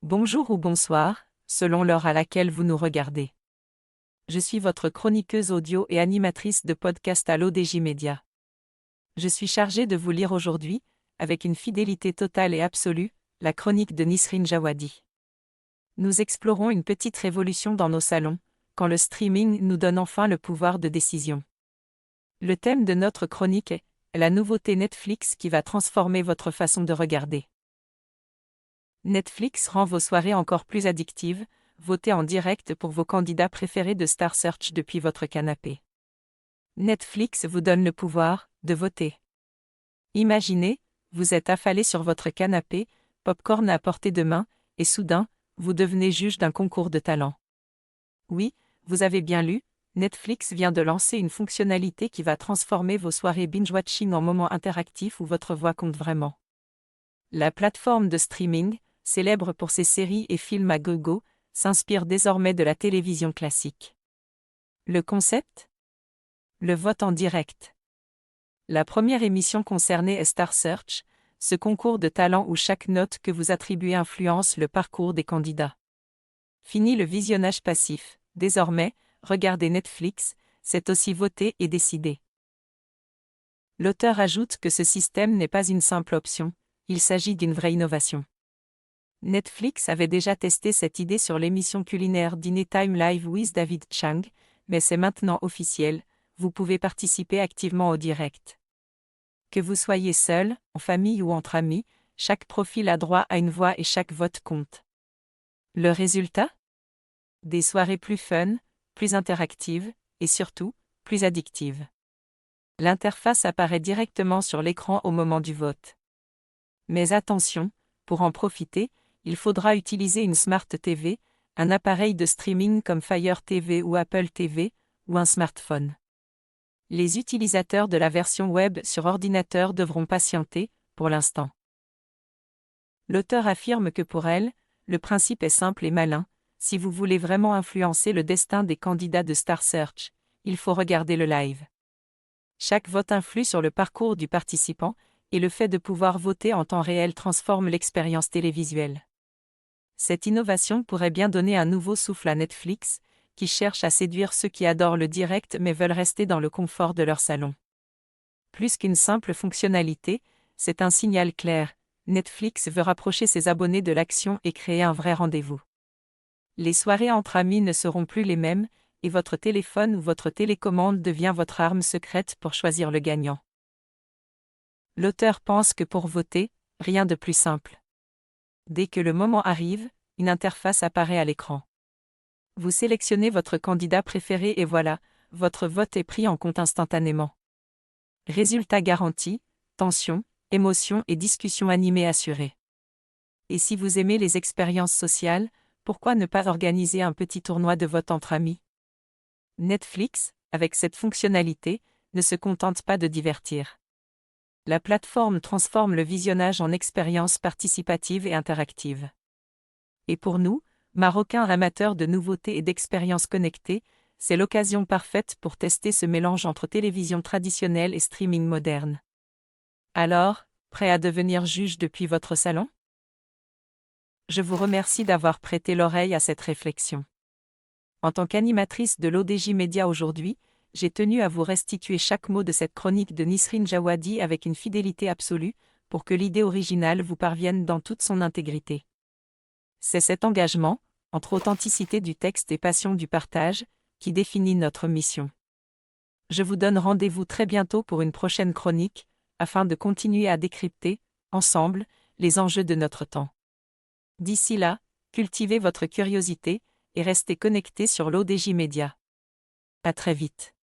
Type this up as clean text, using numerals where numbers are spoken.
Bonjour ou bonsoir, selon l'heure à laquelle vous nous regardez. Je suis votre chroniqueuse audio et animatrice de podcast à l'ODJ Média. Je suis chargée de vous lire aujourd'hui, avec une fidélité totale et absolue, la chronique de Nisrine Jawadi. Nous explorons une petite révolution dans nos salons, quand le streaming nous donne enfin le pouvoir de décision. Le thème de notre chronique est la nouveauté Netflix qui va transformer votre façon de regarder. Netflix rend vos soirées encore plus addictives, votez en direct pour vos candidats préférés de Star Search depuis votre canapé. Netflix vous donne le pouvoir de voter. Imaginez, vous êtes affalé sur votre canapé, popcorn à portée de main, et soudain, vous devenez juge d'un concours de talent. Oui, vous avez bien lu, Netflix vient de lancer une fonctionnalité qui va transformer vos soirées binge-watching en moments interactifs où votre voix compte vraiment. La plateforme de streaming, célèbre pour ses séries et films à gogo, s'inspire désormais de la télévision classique. Le concept ? Le vote en direct. La première émission concernée est Star Search, ce concours de talent où chaque note que vous attribuez influence le parcours des candidats. Fini le visionnage passif, désormais, regarder Netflix, c'est aussi voter et décider. L'auteur ajoute que ce système n'est pas une simple option, il s'agit d'une vraie innovation. Netflix avait déjà testé cette idée sur l'émission culinaire Dinner Time Live with David Chang, mais c'est maintenant officiel, vous pouvez participer activement au direct. Que vous soyez seul, en famille ou entre amis, chaque profil a droit à une voix et chaque vote compte. Le résultat ? Des soirées plus fun, plus interactives, et surtout, plus addictives. L'interface apparaît directement sur l'écran au moment du vote. Mais attention, pour en profiter, il faudra utiliser une Smart TV, un appareil de streaming comme Fire TV ou Apple TV, ou un smartphone. Les utilisateurs de la version web sur ordinateur devront patienter, pour l'instant. L'auteur affirme que pour elle, le principe est simple et malin, si vous voulez vraiment influencer le destin des candidats de Star Search, il faut regarder le live. Chaque vote influe sur le parcours du participant, et le fait de pouvoir voter en temps réel transforme l'expérience télévisuelle. Cette innovation pourrait bien donner un nouveau souffle à Netflix, qui cherche à séduire ceux qui adorent le direct mais veulent rester dans le confort de leur salon. Plus qu'une simple fonctionnalité, c'est un signal clair, Netflix veut rapprocher ses abonnés de l'action et créer un vrai rendez-vous. Les soirées entre amis ne seront plus les mêmes, et votre téléphone ou votre télécommande devient votre arme secrète pour choisir le gagnant. L'auteur pense que pour voter, rien de plus simple. Dès que le moment arrive, une interface apparaît à l'écran. Vous sélectionnez votre candidat préféré et voilà, votre vote est pris en compte instantanément. Résultat garanti, tension, émotion et discussion animée assurée. Et si vous aimez les expériences sociales, pourquoi ne pas organiser un petit tournoi de vote entre amis ? Netflix, avec cette fonctionnalité, ne se contente pas de divertir. La plateforme transforme le visionnage en expérience participative et interactive. Et pour nous, Marocains amateurs de nouveautés et d'expériences connectées, c'est l'occasion parfaite pour tester ce mélange entre télévision traditionnelle et streaming moderne. Alors, prêt à devenir juge depuis votre salon ? Je vous remercie d'avoir prêté l'oreille à cette réflexion. En tant qu'animatrice de l'ODJ Média aujourd'hui, j'ai tenu à vous restituer chaque mot de cette chronique de Nisrine Jawadi avec une fidélité absolue, pour que l'idée originale vous parvienne dans toute son intégrité. C'est cet engagement, entre authenticité du texte et passion du partage, qui définit notre mission. Je vous donne rendez-vous très bientôt pour une prochaine chronique, afin de continuer à décrypter, ensemble, les enjeux de notre temps. D'ici là, cultivez votre curiosité, et restez connectés sur l'ODJ Média. À très vite.